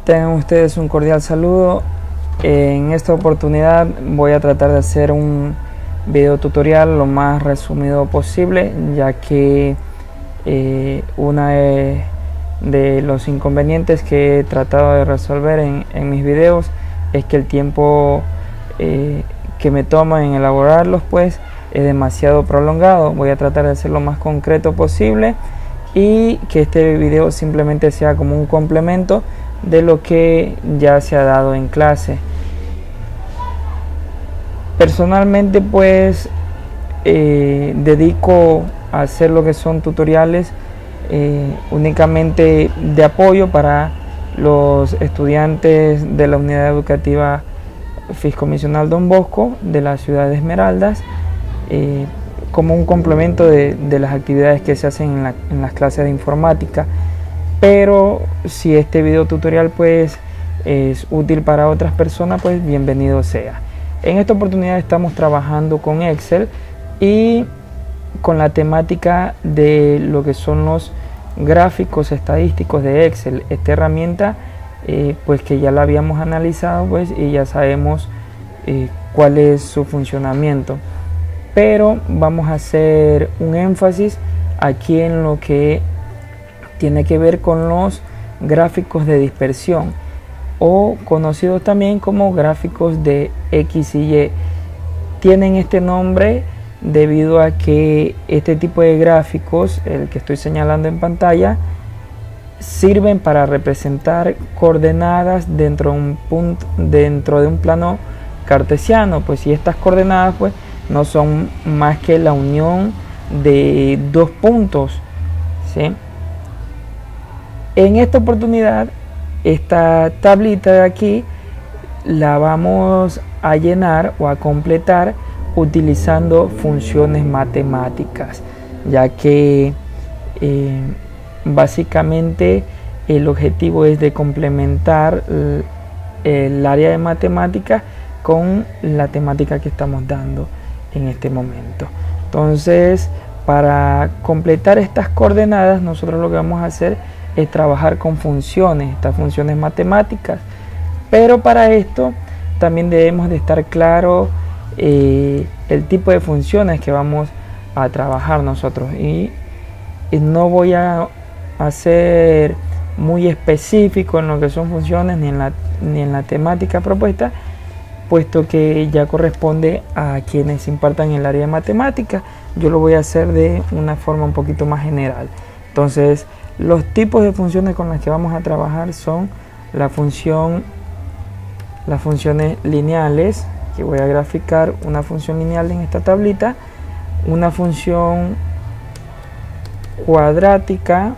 Tengan ustedes un cordial saludo. En esta oportunidad voy a tratar de hacer un video tutorial lo más resumido posible, ya que una de los inconvenientes que he tratado de resolver en mis videos es que el tiempo que me toma en elaborarlos pues es demasiado prolongado. Voy a tratar de hacer lo más concreto posible y que este video simplemente sea como un complemento de lo que ya se ha dado en clase. Personalmente pues dedico a hacer lo que son tutoriales únicamente de apoyo para los estudiantes de la unidad educativa Fiscomisional Don Bosco de la ciudad de Esmeraldas, como un complemento de las actividades que se hacen en las clases de informática. Pero si este video tutorial pues es útil para otras personas, pues bienvenido sea. En esta oportunidad estamos trabajando con Excel y con la temática de lo que son los gráficos estadísticos de Excel. Esta herramienta pues que ya la habíamos analizado pues y ya sabemos cuál es su funcionamiento, pero vamos a hacer un énfasis aquí en lo que tiene que ver con los gráficos de dispersión, o conocidos también como gráficos de X y Y. Tienen este nombre debido a que este tipo de gráficos, el que estoy señalando en pantalla, sirven para representar coordenadas dentro de un plano cartesiano, pues, y estas coordenadas pues no son más que la unión de dos puntos, ¿sí? En esta oportunidad, esta tablita de aquí la vamos a llenar o a completar utilizando funciones matemáticas, ya que básicamente el objetivo es de complementar el área de matemáticas con la temática que estamos dando en este momento. Entonces, para completar estas coordenadas, nosotros lo que vamos a hacer es trabajar con funciones, estas funciones matemáticas, pero para esto también debemos de estar claro el tipo de funciones que vamos a trabajar nosotros, y no voy a ser muy específico en lo que son funciones ni en la temática propuesta, puesto que ya corresponde a quienes impartan el área de matemática. Yo lo voy a hacer de una forma un poquito más general. Entonces, los tipos de funciones con las que vamos a trabajar son las funciones lineales, que voy a graficar una función lineal en esta tablita, una función cuadrática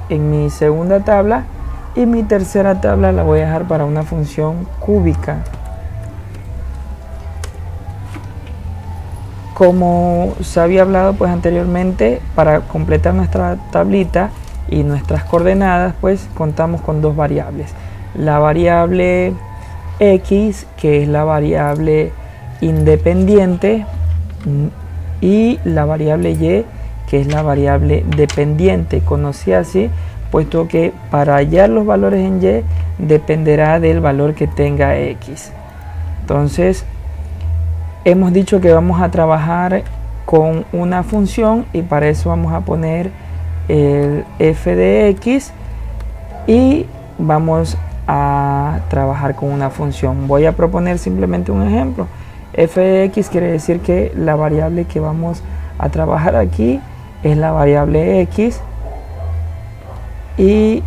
en mi segunda tabla, y mi tercera tabla la voy a dejar para una función cúbica. Como se había hablado pues anteriormente, para completar nuestra tablita y nuestras coordenadas pues contamos con dos variables: la variable X, que es la variable independiente, y la variable Y, que es la variable dependiente, conocida así puesto que para hallar los valores en Y dependerá del valor que tenga X. Entonces, hemos dicho que vamos a trabajar con una función, y para eso vamos a poner el f de x y vamos a trabajar con una función. Voy a proponer simplemente un ejemplo. F de x quiere decir que la variable que vamos a trabajar aquí es la variable x y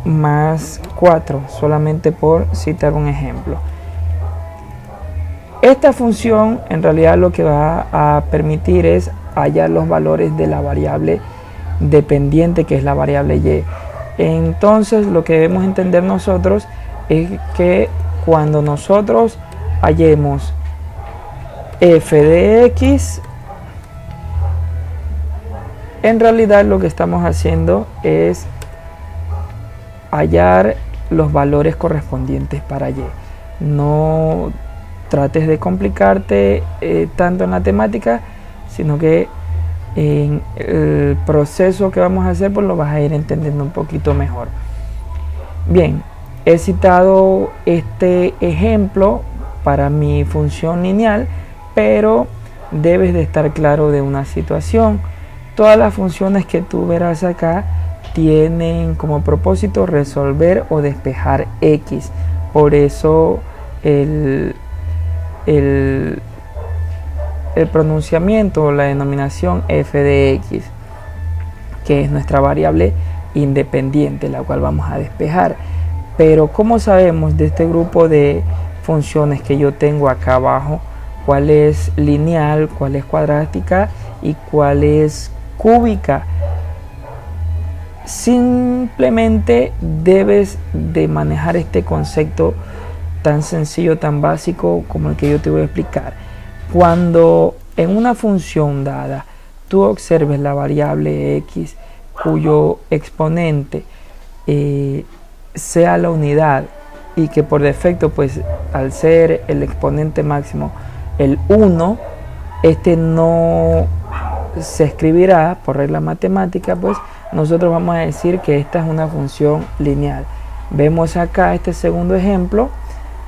más 4, solamente por citar un ejemplo. Esta función en realidad lo que va a permitir es hallar los valores de la variable dependiente, que es la variable y. Entonces, lo que debemos entender nosotros es que cuando nosotros hallemos f de x, en realidad lo que estamos haciendo es hallar los valores correspondientes para y. No trates de complicarte tanto en la temática, sino que en el proceso que vamos a hacer pues lo vas a ir entendiendo un poquito mejor. Bien, he citado este ejemplo para mi función lineal, pero debes de estar claro de una situación. Todas las funciones que tú verás acá tienen como propósito resolver o despejar x. Por eso el pronunciamiento o la denominación f de x, que es nuestra variable independiente, la cual vamos a despejar. Pero ¿cómo sabemos de este grupo de funciones que yo tengo acá abajo cuál es lineal, cuál es cuadrática y cuál es cúbica? Simplemente debes de manejar este concepto tan sencillo, tan básico como el que yo te voy a explicar. Cuando en una función dada tú observes la variable x cuyo exponente sea la unidad y que por defecto, pues al ser el exponente máximo el 1, este no se escribirá por regla matemática, pues nosotros vamos a decir que esta es una función lineal. Vemos acá este segundo ejemplo,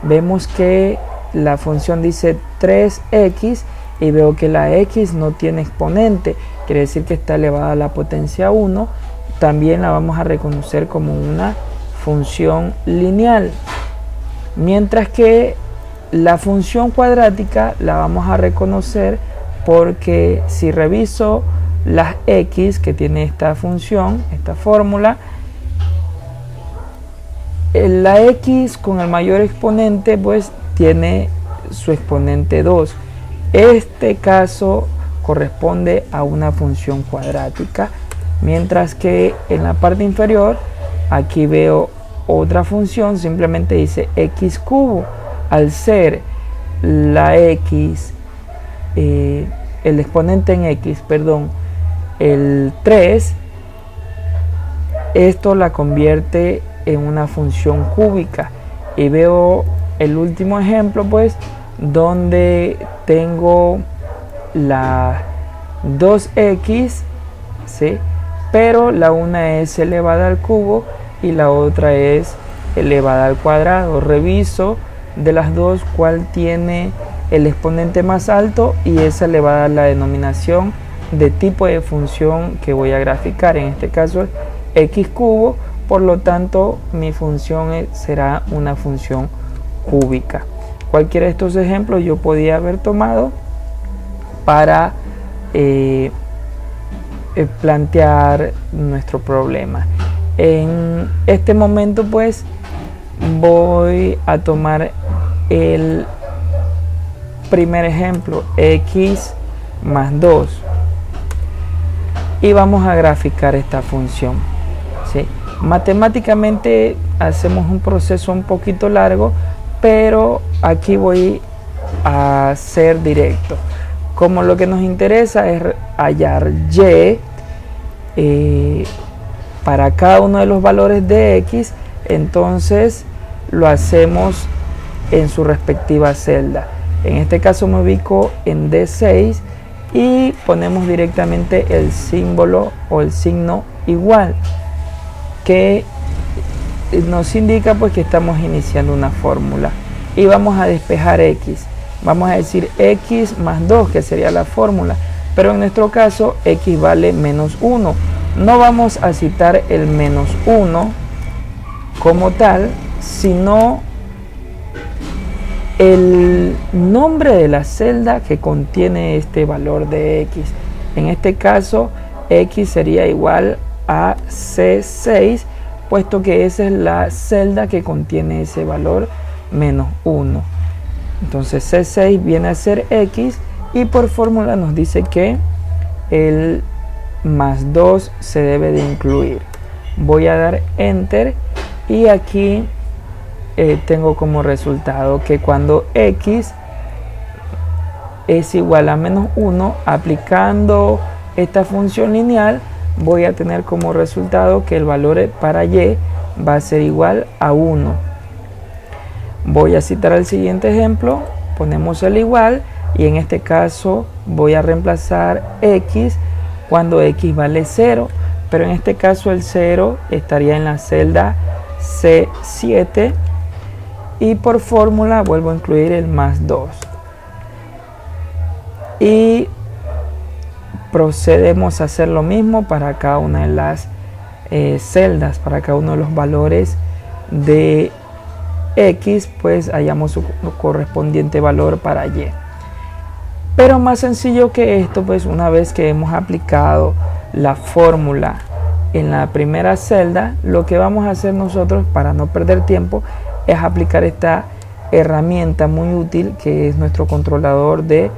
vemos que la función dice 3x y veo que la x no tiene exponente, quiere decir que está elevada a la potencia 1. También la vamos a reconocer como una función lineal, mientras que la función cuadrática la vamos a reconocer porque si reviso las x que tiene esta función, esta fórmula, la x con el mayor exponente pues tiene su exponente 2. Este caso corresponde a una función cuadrática, mientras que en la parte inferior aquí veo otra función, simplemente dice x cubo. Al ser la x, el exponente en x, perdón, el 3, esto la convierte en una función cúbica. Y veo el último ejemplo, pues, donde tengo la 2x, ¿sí? Pero la una es elevada al cubo y la otra es elevada al cuadrado. Reviso de las dos cuál tiene el exponente más alto y esa le va a dar la denominación de tipo de función que voy a graficar. En este caso es x cubo, por lo tanto mi función será una función cúbica. Cualquiera de estos ejemplos yo podía haber tomado para plantear nuestro problema. En este momento pues voy a tomar el primer ejemplo, x más 2, y vamos a graficar esta función, ¿sí? Matemáticamente hacemos un proceso un poquito largo, pero aquí voy a ser directo. Como lo que nos interesa es hallar y para cada uno de los valores de x, entonces lo hacemos en su respectiva celda. En este caso me ubico en D6 y ponemos directamente el símbolo o el signo igual, que nos indica pues que estamos iniciando una fórmula, y vamos a despejar x. Vamos a decir x más 2, que sería la fórmula, pero en nuestro caso x vale menos 1. No vamos a citar el menos 1 como tal, sino el nombre de la celda que contiene este valor de x. En este caso x sería igual a C6, puesto que esa es la celda que contiene ese valor menos 1. Entonces C6 viene a ser x, y por fórmula nos dice que el más 2 se debe de incluir. Voy a dar enter y aquí tengo como resultado que cuando x es igual a menos 1, aplicando esta función lineal, voy a tener como resultado que el valor para y va a ser igual a 1. Voy a citar el siguiente ejemplo, ponemos el igual, y en este caso voy a reemplazar x cuando x vale 0, pero en este caso el 0 estaría en la celda C7 y por fórmula vuelvo a incluir el más 2 y procedemos a hacer lo mismo para cada una de las celdas, para cada uno de los valores de X, pues hallamos su correspondiente valor para Y. Pero más sencillo que esto, pues una vez que hemos aplicado la fórmula en la primera celda, lo que vamos a hacer nosotros para no perder tiempo es aplicar esta herramienta muy útil que es nuestro controlador de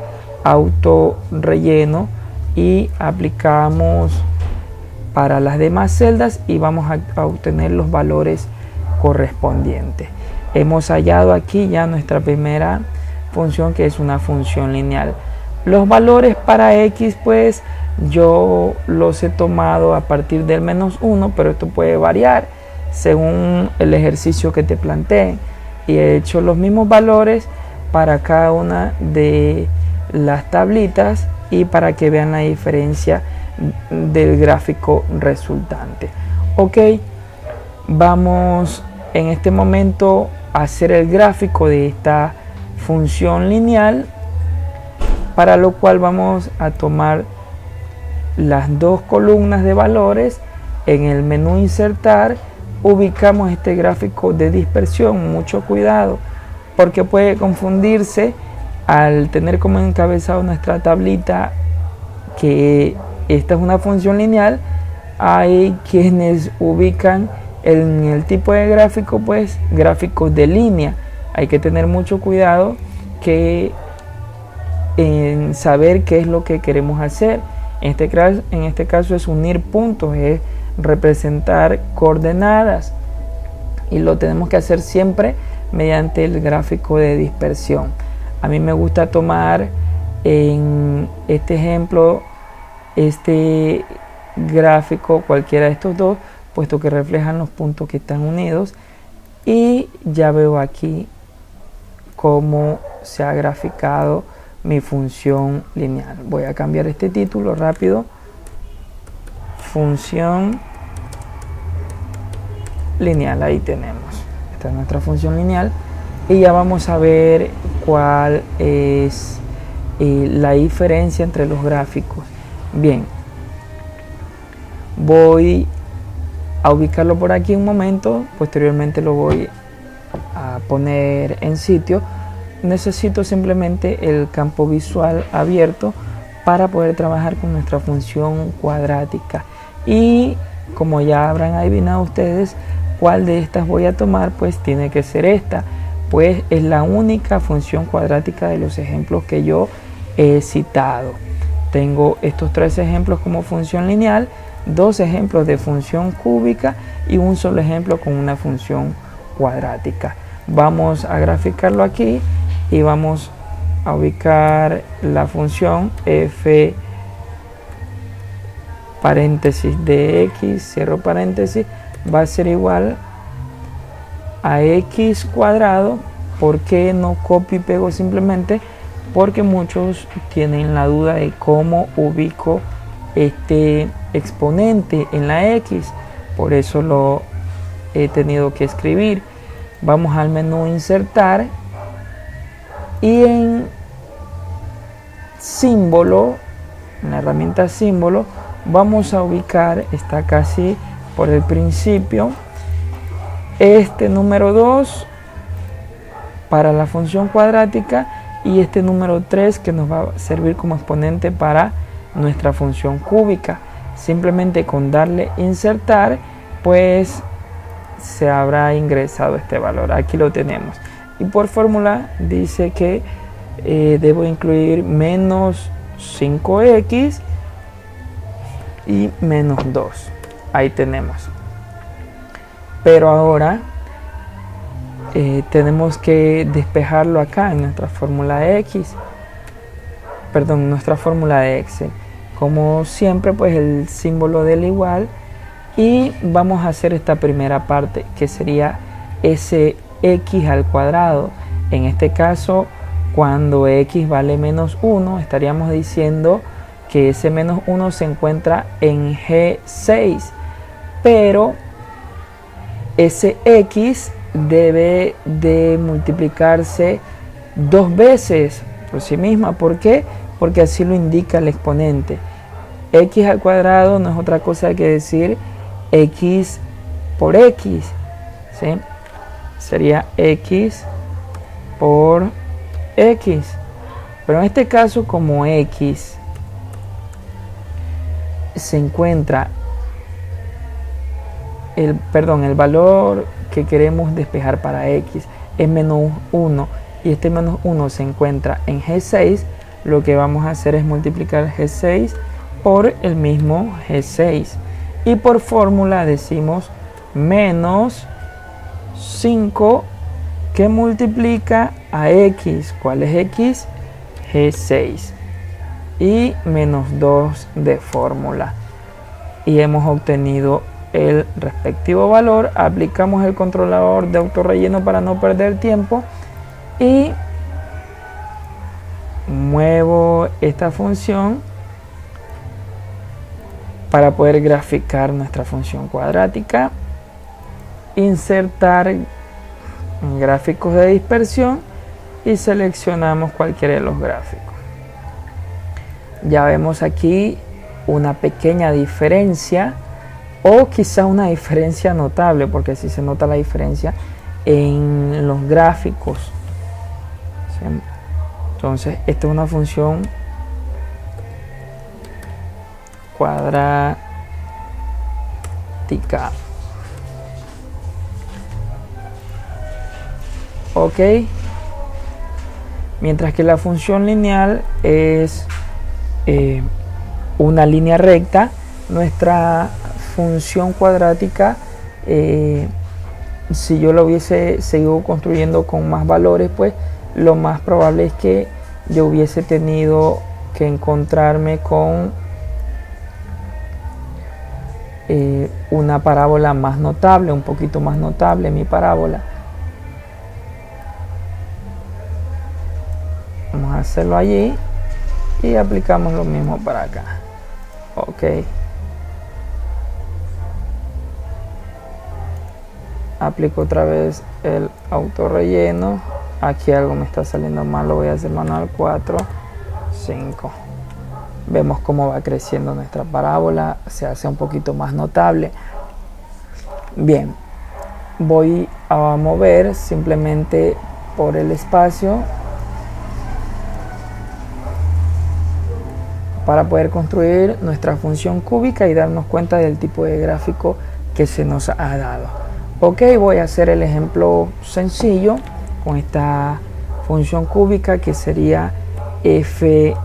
auto relleno y aplicamos para las demás celdas y vamos a obtener los valores correspondientes. Hemos hallado aquí ya nuestra primera función, que es una función lineal. Los valores para X, pues yo los he tomado a partir del -1, pero esto puede variar según el ejercicio que te planteen, y he hecho los mismos valores para cada una de las tablitas y para que vean la diferencia del gráfico resultante. Ok, vamos en este momento a hacer el gráfico de esta función lineal, para lo cual vamos a tomar las dos columnas de valores. En el menú insertar ubicamos este gráfico de dispersión. Mucho cuidado porque puede confundirse al tener como encabezado nuestra tablita que esta es una función lineal. Hay quienes ubican en el tipo de gráfico pues gráficos de línea. Hay que tener mucho cuidado en saber qué es lo que queremos hacer. En este caso es unir puntos, es representar coordenadas, y lo tenemos que hacer siempre mediante el gráfico de dispersión. A mí me gusta tomar en este ejemplo este gráfico, cualquiera de estos dos, puesto que reflejan los puntos que están unidos, y ya veo aquí cómo se ha graficado mi función lineal. Voy a cambiar este título rápido: función lineal. Ahí tenemos, esta es nuestra función lineal, y ya vamos a ver cuál es la diferencia entre los gráficos. Bien, voy a ubicarlo por aquí un momento, posteriormente lo voy a poner en sitio. Necesito simplemente el campo visual abierto para poder trabajar con nuestra función cuadrática, y como ya habrán adivinado ustedes cuál de estas voy a tomar, pues tiene que ser esta, pues es la única función cuadrática de los ejemplos que yo he citado. Tengo estos tres ejemplos como función lineal, dos ejemplos de función cúbica y un solo ejemplo con una función cuadrática. Vamos a graficarlo aquí y vamos a ubicar la función f paréntesis de x, cierro paréntesis, va a ser igual a x cuadrado. ¿Por qué no copio y pego simplemente? Porque muchos tienen la duda de cómo ubico este exponente en la x, por eso lo he tenido que escribir. Vamos al menú insertar y en símbolo, en la herramienta símbolo, vamos a ubicar, está casi por el principio, este número 2 para la función cuadrática y este número 3 que nos va a servir como exponente para nuestra función cúbica. Simplemente con darle insertar, pues se habrá ingresado este valor. Aquí lo tenemos, y por fórmula dice que debo incluir menos 5x y menos 2. Ahí tenemos. Pero ahora tenemos que despejarlo acá en nuestra fórmula de x, perdón, nuestra fórmula de Excel. Como siempre, pues el símbolo del igual, y vamos a hacer esta primera parte que sería ese x al cuadrado. En este caso, cuando x vale menos 1, estaríamos diciendo que ese menos 1 se encuentra en G6, pero ese x debe de multiplicarse 2 veces por sí misma. ¿Por qué? Porque así lo indica el exponente. X al cuadrado no es otra cosa que decir x por x, ¿sí? Sería x por x. Pero en este caso, como x se encuentra el valor que queremos despejar para x es menos 1 y este menos 1 se encuentra en G6, lo que vamos a hacer es multiplicar G6 por el mismo G6 y por fórmula decimos menos 5 que multiplica a x. ¿Cuál es x? G6 y menos 2 de fórmula y hemos obtenido el respectivo valor. Aplicamos el controlador de autorrelleno para no perder tiempo y muevo esta función para poder graficar nuestra función cuadrática, insertar gráficos de dispersión y seleccionamos cualquiera de los gráficos. Ya vemos aquí una pequeña diferencia o quizá una diferencia notable, porque sí se nota la diferencia en los gráficos. ¿Sí? Entonces, esta es una función cuadrática. Ok. Mientras que la función lineal es una línea recta, nuestra función cuadrática, si yo lo hubiese seguido construyendo con más valores, pues lo más probable es que yo hubiese tenido que encontrarme con una parábola más notable, un poquito más notable mi parábola. Vamos a hacerlo allí y aplicamos lo mismo para acá. Ok. Aplico otra vez el autorrelleno. Aquí algo me está saliendo mal, lo voy a hacer manual. 4, 5. Vemos cómo va creciendo nuestra parábola, se hace un poquito más notable. Bien, voy a mover simplemente por el espacio para poder construir nuestra función cúbica y darnos cuenta del tipo de gráfico que se nos ha dado. Ok, voy a hacer el ejemplo sencillo con esta función cúbica que sería f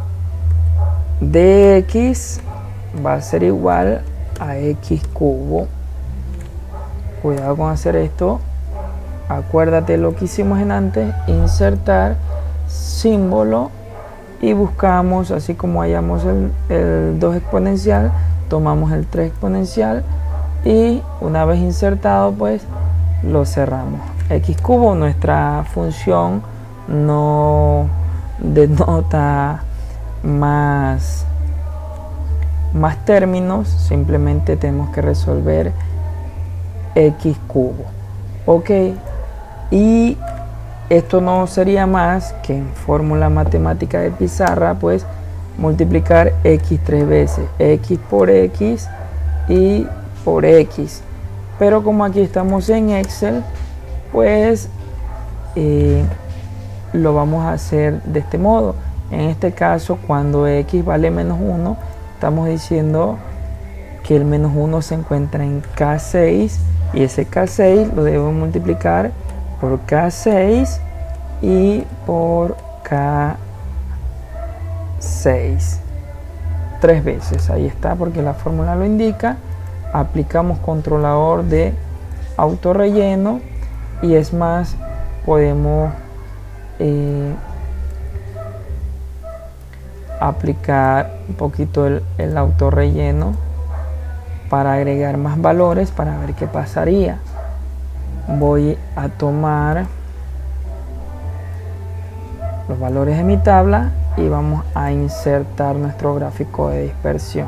de x va a ser igual a x cubo. Cuidado con hacer esto, acuérdate lo que hicimos en antes, insertar símbolo y buscamos, así como hallamos el 2 exponencial, tomamos el 3 exponencial y una vez insertado pues lo cerramos. X cubo, nuestra función no denota más términos, simplemente tenemos que resolver x cubo. Ok, y esto no sería más que en fórmula matemática de pizarra pues multiplicar x 3 veces, x por x y por x, pero como aquí estamos en Excel pues lo vamos a hacer de este modo. En este caso, cuando x vale menos 1, estamos diciendo que el menos 1 se encuentra en K6 y ese K6 lo debo multiplicar por K6 y por K6 3 veces. Ahí está, porque la fórmula lo indica. Aplicamos controlador de autorrelleno y es más, podemos aplicar un poquito el autorrelleno para agregar más valores para ver qué pasaría. Voy a tomar los valores de mi tabla y vamos a insertar nuestro gráfico de dispersión,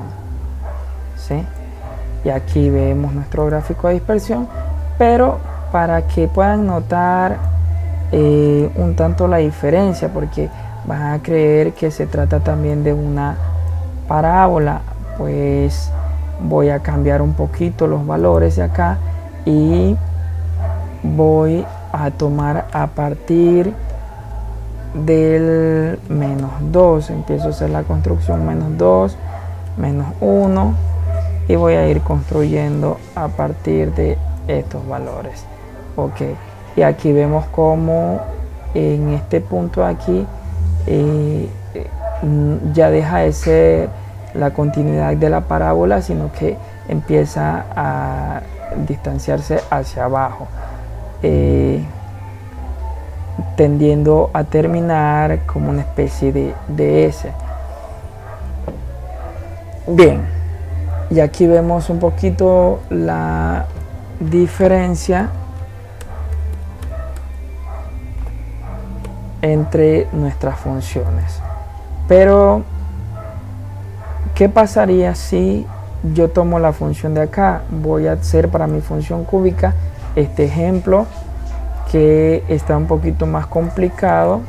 ¿sí? Y aquí vemos nuestro gráfico de dispersión pero para que puedan notar un tanto la diferencia, porque van a creer que se trata también de una parábola, pues voy a cambiar un poquito los valores de acá y voy a tomar a partir del menos 2. Empiezo a hacer la construcción menos 2, menos 1 y voy a ir construyendo a partir de estos valores. Ok, y aquí vemos como en este punto aquí ya deja de ser la continuidad de la parábola, sino que empieza a distanciarse hacia abajo, tendiendo a terminar como una especie de S. Bien, y aquí vemos un poquito la diferencia entre nuestras funciones. Pero ¿qué pasaría si yo tomo la función de acá? Voy a hacer para mi función cúbica este ejemplo que está un poquito más complicado.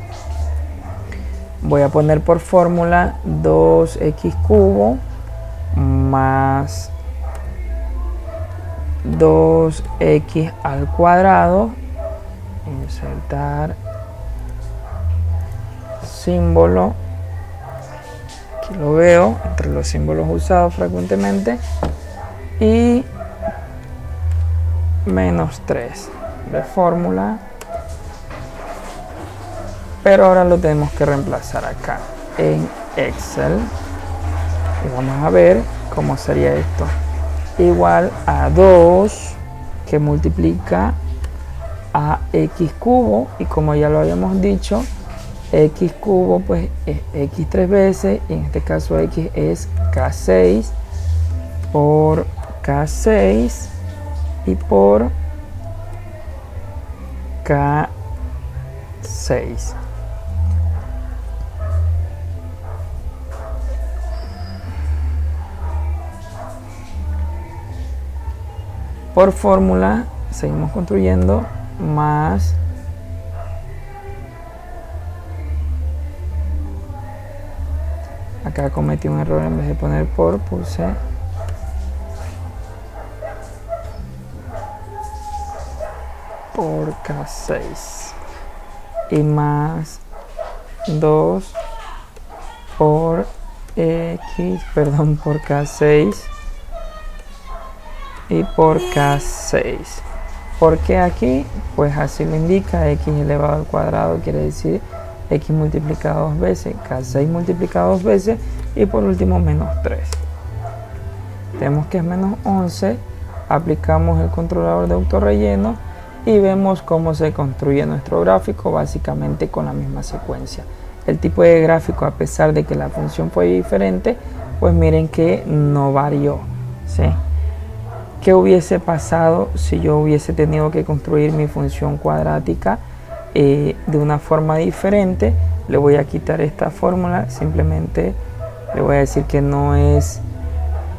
Voy a poner por fórmula 2x cubo más 2x al cuadrado, insertar símbolo, aquí lo veo entre los símbolos usados frecuentemente, y menos 3 de fórmula, pero ahora lo tenemos que reemplazar acá en Excel y vamos a ver cómo sería esto. Igual a 2 que multiplica a x cubo, y como ya lo habíamos dicho, x cubo pues es x 3 veces, y en este caso x es k6 por k6 y por k6. Por fórmula seguimos construyendo más acá cometí un error, en vez de poner por puse por K6 y más 2 por X, perdón, por K6 y por K6. ¿Por qué aquí? Pues así lo indica, X elevado al cuadrado quiere decir X multiplicado 2 veces, K6 multiplicado 2 veces, y por último menos 3. Tenemos que es menos 11, aplicamos el controlador de autorrelleno y vemos cómo se construye nuestro gráfico, básicamente con la misma secuencia. El tipo de gráfico, a pesar de que la función fue diferente, pues miren que no varió, ¿sí? ¿Qué hubiese pasado si yo hubiese tenido que construir mi función cuadrática de una forma diferente? Le voy a quitar esta fórmula, simplemente le voy a decir que no es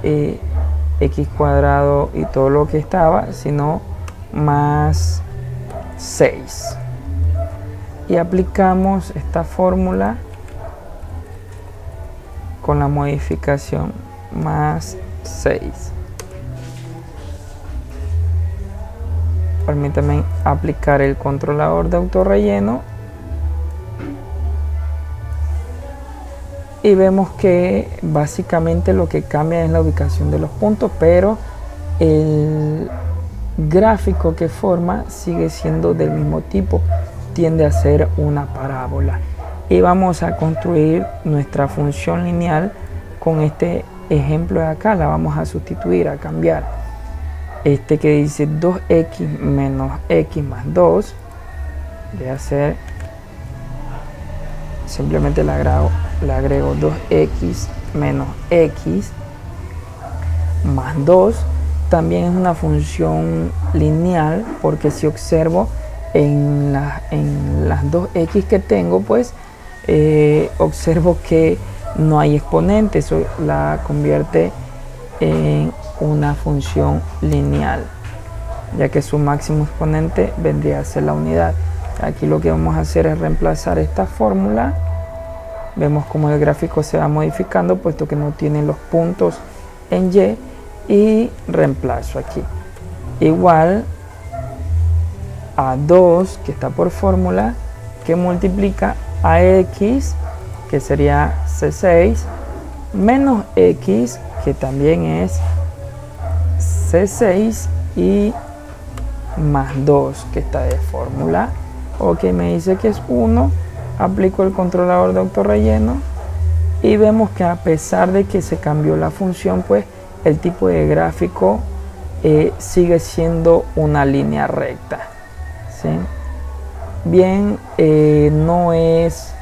x cuadrado y todo lo que estaba, sino más 6. Y aplicamos esta fórmula con la modificación más 6. Permítanme aplicar el controlador de autorrelleno y vemos que básicamente lo que cambia es la ubicación de los puntos, pero el gráfico que forma sigue siendo del mismo tipo, tiende a ser una parábola. Y vamos a construir nuestra función lineal con este ejemplo de acá. La vamos a sustituir, a cambiar. Este que dice 2x menos x más 2, voy a hacer, simplemente le agrego 2x menos x más 2. También es una función lineal, porque si observo en las 2x que tengo, pues observo que no hay exponente, eso la convierte en una función lineal. ya que su máximo exponente vendría a ser la unidad. Aquí lo que vamos a hacer es reemplazar esta fórmula. Vemos como el gráfico se va modificando puesto que no tiene los puntos en Y, y reemplazo aquí igual a 2 que está por fórmula, que multiplica a X, que sería C6, menos X, que también es C6, y más 2 que está de fórmula. Ok, me dice que es 1, aplico el controlador de autorrelleno y vemos que a pesar de que se cambió la función, pues el tipo de gráfico sigue siendo una línea recta, ¿sí? Bien, no es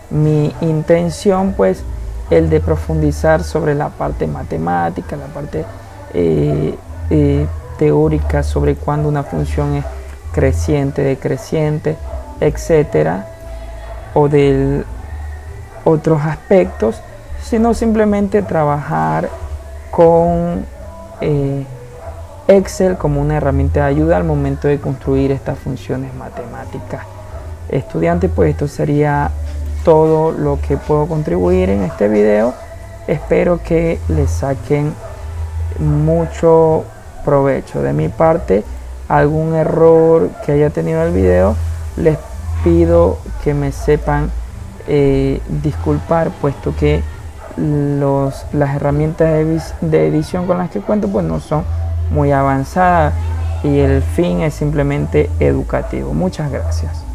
mi intención pues el de profundizar sobre la parte matemática, la parte teórica sobre cuándo una función es creciente, decreciente, etcétera, o de otros aspectos, sino simplemente trabajar con Excel como una herramienta de ayuda al momento de construir estas funciones matemáticas. Estudiantes, pues esto sería todo lo que puedo contribuir en este video. Espero que les saquen mucho provecho. De mi parte, algún error que haya tenido el video, les pido que me sepan disculpar, puesto que las herramientas de edición con las que cuento pues no son muy avanzadas y el fin es simplemente educativo. Muchas gracias.